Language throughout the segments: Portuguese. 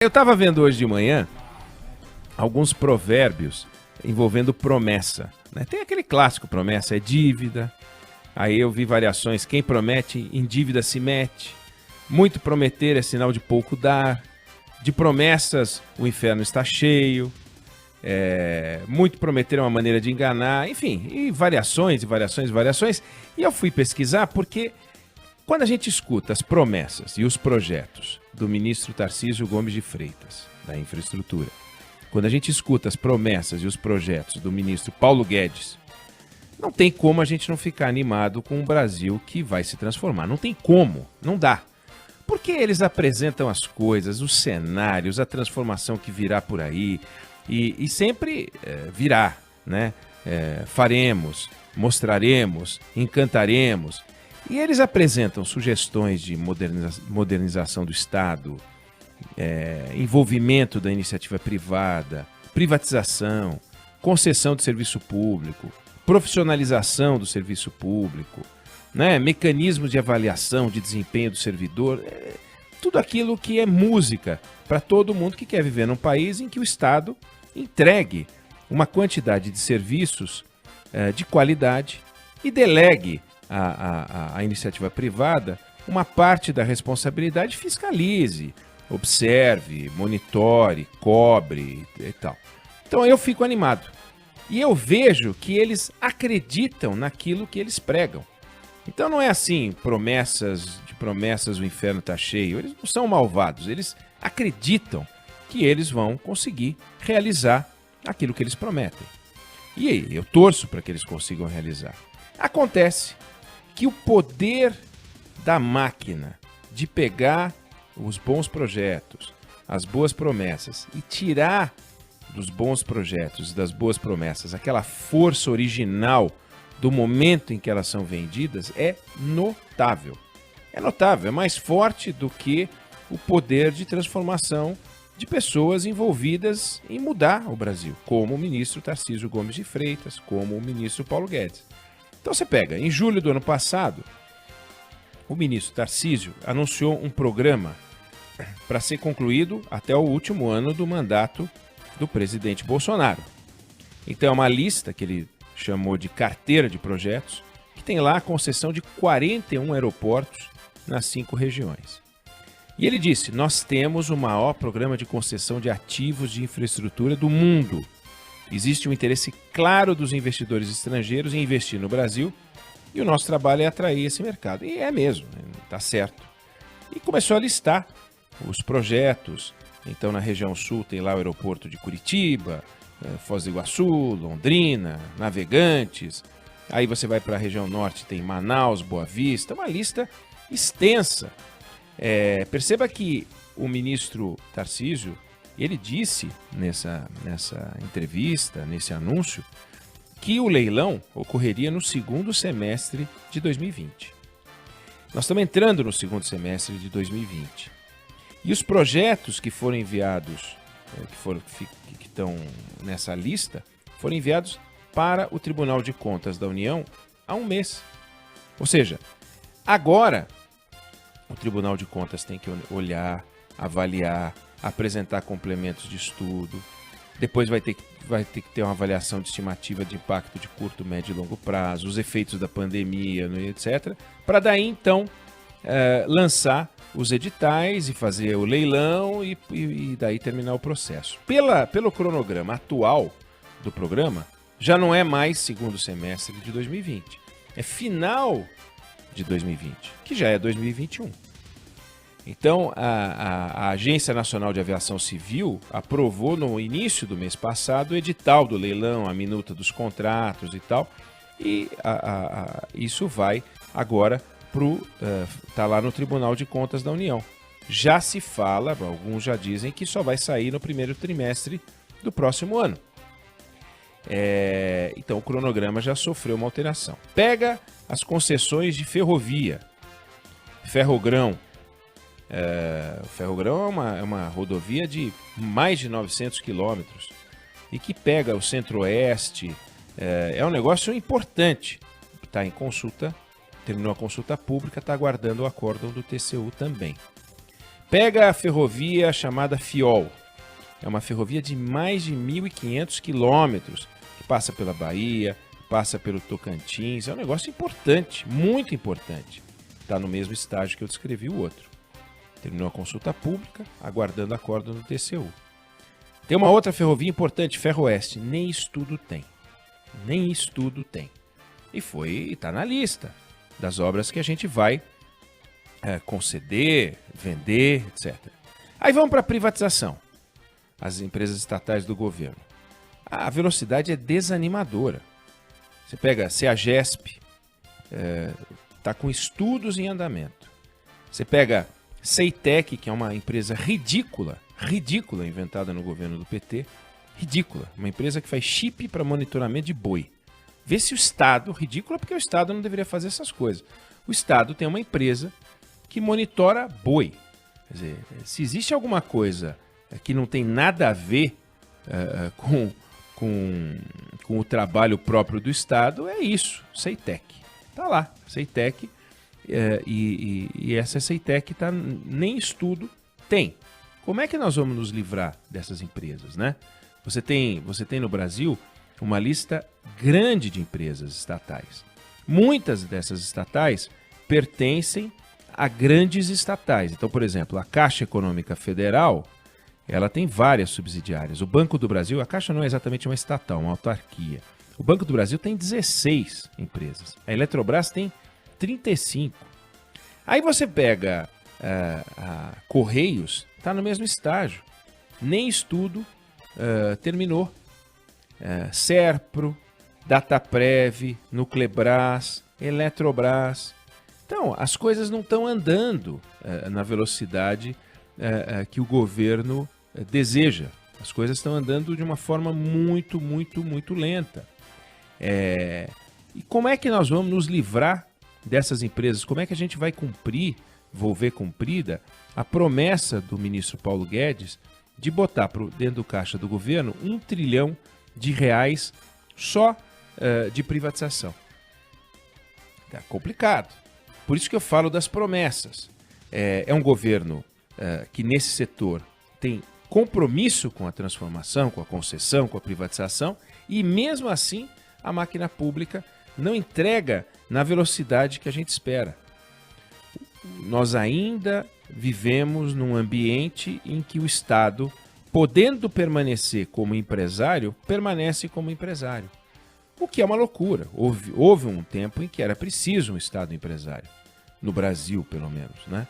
Eu estava vendo hoje de manhã alguns provérbios envolvendo promessa, né? Tem aquele clássico, promessa é dívida. Aí eu vi variações, quem promete em dívida se mete. Muito prometer é sinal de pouco dar. De promessas o inferno está cheio. Muito prometer é uma maneira de enganar. Enfim, e variações, e variações, e variações. E eu fui pesquisar porque quando a gente escuta as promessas e os projetos do ministro Tarcísio Gomes de Freitas, da infraestrutura, quando a gente escuta as promessas e os projetos do ministro Paulo Guedes, não tem como a gente não ficar animado com um Brasil que vai se transformar. Não tem como, não dá. Porque eles apresentam as coisas, os cenários, a transformação que virá por aí, e sempre virá, né? Faremos, mostraremos, encantaremos. E eles apresentam sugestões de modernização do Estado, envolvimento da iniciativa privada, privatização, concessão de serviço público, profissionalização do serviço público, né? Mecanismos de avaliação de desempenho do servidor, tudo aquilo que é música para todo mundo que quer viver num país em que o Estado entregue uma quantidade de serviços de qualidade e delegue a iniciativa privada uma parte da responsabilidade, fiscalize, observe, monitore, cobre e tal. Então eu fico animado. E eu vejo que eles acreditam naquilo que eles pregam. Então não é assim, de promessas o inferno está cheio. Eles não são malvados, eles acreditam que eles vão conseguir realizar aquilo que eles prometem. E aí, eu torço para que eles consigam realizar. Acontece que o poder da máquina de pegar os bons projetos, as boas promessas e tirar dos bons projetos e das boas promessas aquela força original do momento em que elas são vendidas é notável. É notável, é mais forte do que o poder de transformação de pessoas envolvidas em mudar o Brasil, como o ministro Tarcísio Gomes de Freitas, como o ministro Paulo Guedes. Então você pega, em julho do ano passado, o ministro Tarcísio anunciou um programa para ser concluído até o último ano do mandato do presidente Bolsonaro. Então é uma lista que ele chamou de carteira de projetos, que tem lá a concessão de 41 aeroportos nas 5 regiões. E ele disse, nós temos o maior programa de concessão de ativos de infraestrutura do mundo. Existe um interesse claro dos investidores estrangeiros em investir no Brasil e o nosso trabalho é atrair esse mercado. E é mesmo, está certo. E começou a listar os projetos. Então, na região sul tem lá o aeroporto de Curitiba, Foz do Iguaçu, Londrina, Navegantes. Aí você vai para a região norte, tem Manaus, Boa Vista, uma lista extensa. Perceba que o ministro Tarcísio, ele disse nessa entrevista, nesse anúncio, que o leilão ocorreria no segundo semestre de 2020. Nós estamos entrando no segundo semestre de 2020. E os projetos que foram enviados, que estão nessa lista, foram enviados para o Tribunal de Contas da União há um mês. Ou seja, agora o Tribunal de Contas tem que olhar, avaliar, apresentar complementos de estudo. Depois vai ter que ter uma avaliação de estimativa de impacto de curto, médio e longo prazo, os efeitos da pandemia, etc. Para daí, então, lançar os editais e fazer o leilão e daí terminar o processo. Pelo cronograma atual do programa, já não é mais segundo semestre de 2020. É final de 2020, que já é 2021. Então, a Agência Nacional de Aviação Civil aprovou no início do mês passado o edital do leilão, a minuta dos contratos e tal, e isso vai agora tá lá no Tribunal de Contas da União. Já se fala, alguns já dizem que só vai sair no primeiro trimestre do próximo ano. Então o cronograma já sofreu uma alteração. Pega as concessões de ferrovia, Ferrogrão. O Ferrogrão é uma rodovia de mais de 900 quilômetros e que pega o Centro-Oeste. É um negócio importante. Está em consulta, terminou a consulta pública, está aguardando o acórdão do TCU também. Pega a ferrovia chamada FIOL. É uma ferrovia de mais de 1.500 quilômetros, que passa pela Bahia, passa pelo Tocantins. É um negócio importante, muito importante. Está no mesmo estágio que eu descrevi o outro. Terminou a consulta pública, aguardando acordo no TCU. Tem uma outra ferrovia importante, Ferroeste. Nem estudo tem. Nem estudo tem. E está na lista das obras que a gente vai conceder, vender, etc. Aí vamos para a privatização. As empresas estatais do governo. A velocidade é desanimadora. Você pega a CEAGESP, está com estudos em andamento. Você pega Ceitec, que é uma empresa ridícula inventada no governo do PT, ridícula, uma empresa que faz chip para monitoramento de boi. Vê se o Estado, ridícula porque o Estado não deveria fazer essas coisas. O Estado tem uma empresa que monitora boi. Quer dizer, se existe alguma coisa que não tem nada a ver com o trabalho próprio do Estado, é isso, Ceitec. Está lá, Ceitec, e essa Ceitec nem estudo tem. Como é que nós vamos nos livrar dessas empresas, né? Você tem no Brasil uma lista grande de empresas estatais. Muitas dessas estatais pertencem a grandes estatais. Então, por exemplo, a Caixa Econômica Federal, ela tem várias subsidiárias. O Banco do Brasil, a Caixa não é exatamente uma estatal, uma autarquia. O Banco do Brasil tem 16 empresas. A Eletrobras tem 35. Aí você pega a Correios, está no mesmo estágio. Nem estudo terminou. Serpro, Dataprev, Nuclebras, Eletrobras. Então, as coisas não estão andando na velocidade que o governo deseja. As coisas estão andando de uma forma muito, muito, muito lenta. E como é que nós vamos nos livrar dessas empresas? Como é que a gente vai ver cumprida a promessa do ministro Paulo Guedes de botar dentro do caixa do governo R$1 trilhão só de privatização? É complicado. Por isso que eu falo das promessas. É um governo que nesse setor tem compromisso com a transformação, com a concessão, com a privatização, e mesmo assim a máquina pública não entrega na velocidade que a gente espera. Nós ainda vivemos num ambiente em que o Estado, podendo permanecer como empresário, permanece como empresário. O que é uma loucura. Houve um tempo em que era preciso um Estado empresário. No Brasil, pelo menos, né?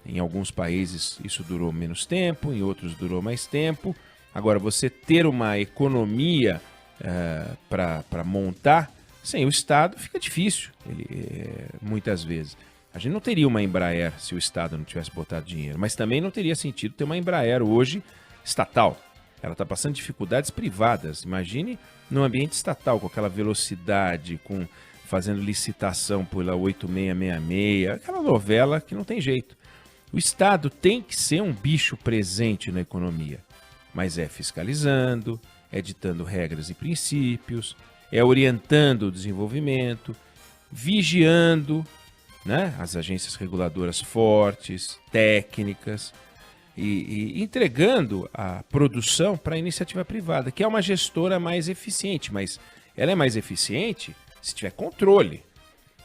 Em alguns países isso durou menos tempo, em outros durou mais tempo. Agora, você ter uma economia para montar, sem o Estado fica difícil, muitas vezes. A gente não teria uma Embraer se o Estado não tivesse botado dinheiro, mas também não teria sentido ter uma Embraer hoje estatal. Ela está passando dificuldades privadas. Imagine num ambiente estatal, com aquela velocidade, fazendo licitação pela 8666, aquela novela que não tem jeito. O Estado tem que ser um bicho presente na economia, mas é fiscalizando, é ditando regras e princípios, é orientando o desenvolvimento, vigiando, né, as agências reguladoras fortes, técnicas, e entregando a produção para a iniciativa privada, que é uma gestora mais eficiente, mas ela é mais eficiente se tiver controle.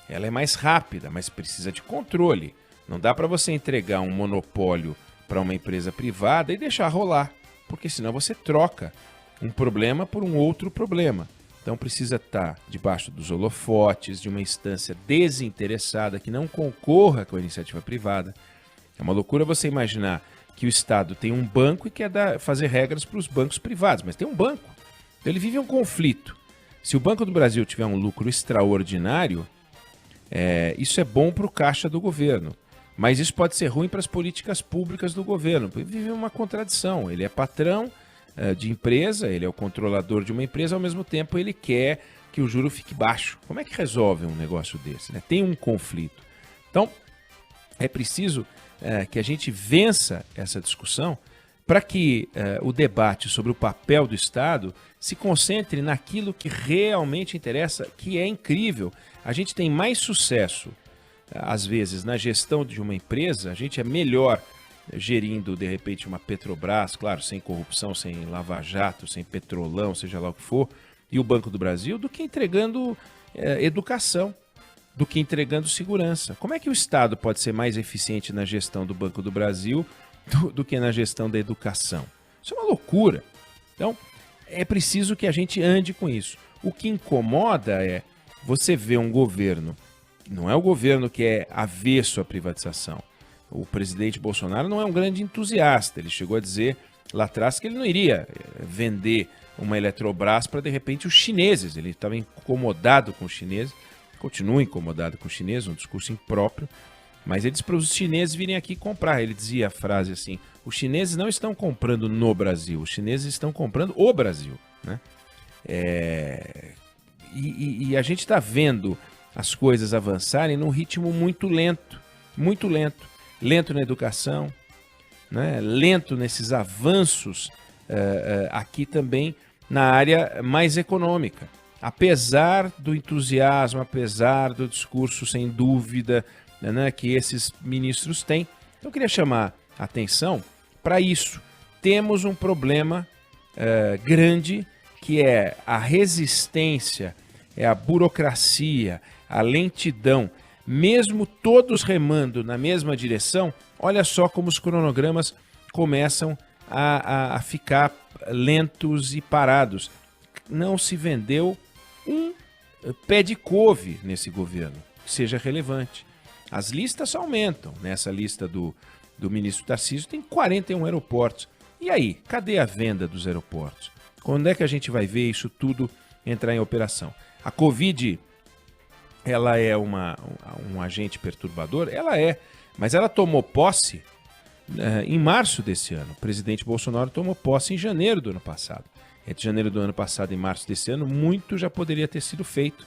Ela é mais rápida, mas precisa de controle. Não dá para você entregar um monopólio para uma empresa privada e deixar rolar, porque senão você troca um problema por um outro problema. Então precisa estar debaixo dos holofotes de uma instância desinteressada que não concorra com a iniciativa privada. É uma loucura você imaginar que o Estado tem um banco e quer fazer regras para os bancos privados, mas tem um banco. Então ele vive um conflito. Se o Banco do Brasil tiver um lucro extraordinário, isso é bom para o caixa do governo. Mas isso pode ser ruim para as políticas públicas do governo. Ele vive uma contradição. Ele é patrão de empresa, ele é o controlador de uma empresa, ao mesmo tempo ele quer que o juro fique baixo. Como é que resolve um negócio desse, né? Tem um conflito. Então, é preciso que a gente vença essa discussão para que o debate sobre o papel do Estado se concentre naquilo que realmente interessa, que é incrível. A gente tem mais sucesso, às vezes, na gestão de uma empresa, a gente é melhor gerindo, de repente, uma Petrobras, claro, sem corrupção, sem lava-jato, sem petrolão, seja lá o que for, e o Banco do Brasil, do que entregando educação, do que entregando segurança. Como é que o Estado pode ser mais eficiente na gestão do Banco do Brasil do que na gestão da educação? Isso é uma loucura. Então, é preciso que a gente ande com isso. O que incomoda é você ver um governo, não é o governo que é avesso à privatização. O presidente Bolsonaro não é um grande entusiasta. Ele chegou a dizer lá atrás que ele não iria vender uma Eletrobras para, de repente, os chineses. Ele estava incomodado com os chineses, continua incomodado com os chineses, um discurso impróprio, mas ele disse para os chineses virem aqui comprar. Ele dizia a frase assim: os chineses não estão comprando no Brasil, os chineses estão comprando o Brasil, né? E a gente está vendo as coisas avançarem num ritmo muito lento, muito lento. Lento na educação, né? Lento nesses avanços aqui também na área mais econômica. Apesar do entusiasmo, apesar do discurso sem dúvida, né, que esses ministros têm. Então eu queria chamar a atenção para isso. Temos um problema grande, que é a resistência, é a burocracia, a lentidão. Mesmo todos remando na mesma direção, olha só como os cronogramas começam a ficar lentos e parados. Não se vendeu um pé de couve nesse governo que seja relevante. As listas aumentam. Nessa lista do ministro Tarcísio tem 41 aeroportos. E aí, cadê a venda dos aeroportos? Quando é que a gente vai ver isso tudo entrar em operação? A Covid, ela é um agente perturbador? Ela é, mas ela tomou posse em março desse ano. O presidente Bolsonaro tomou posse em janeiro do ano passado. Entre janeiro do ano passado e março desse ano, muito já poderia ter sido feito,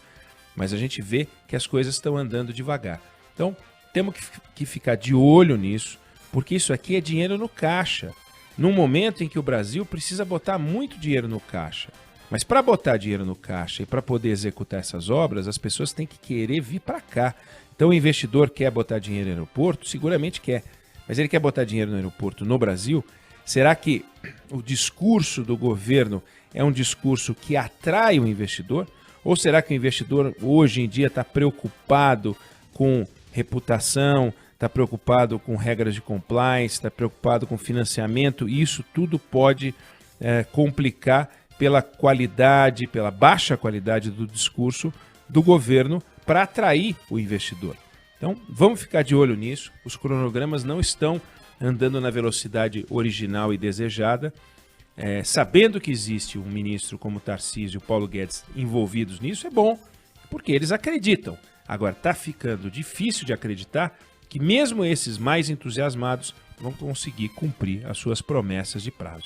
mas a gente vê que as coisas estão andando devagar. Então, temos que ficar de olho nisso, porque isso aqui é dinheiro no caixa, num momento em que o Brasil precisa botar muito dinheiro no caixa. Mas para botar dinheiro no caixa e para poder executar essas obras, as pessoas têm que querer vir para cá. Então o investidor quer botar dinheiro no aeroporto? Seguramente quer. Mas ele quer botar dinheiro no aeroporto no Brasil? Será que o discurso do governo é um discurso que atrai o investidor? Ou será que o investidor hoje em dia está preocupado com reputação, está preocupado com regras de compliance, está preocupado com financiamento? E isso tudo pode complicar pela qualidade, pela baixa qualidade do discurso do governo para atrair o investidor. Então, vamos ficar de olho nisso. Os cronogramas não estão andando na velocidade original e desejada. Sabendo que existe um ministro como Tarcísio e Paulo Guedes envolvidos nisso, é bom, porque eles acreditam. Agora, está ficando difícil de acreditar que mesmo esses mais entusiasmados vão conseguir cumprir as suas promessas de prazo.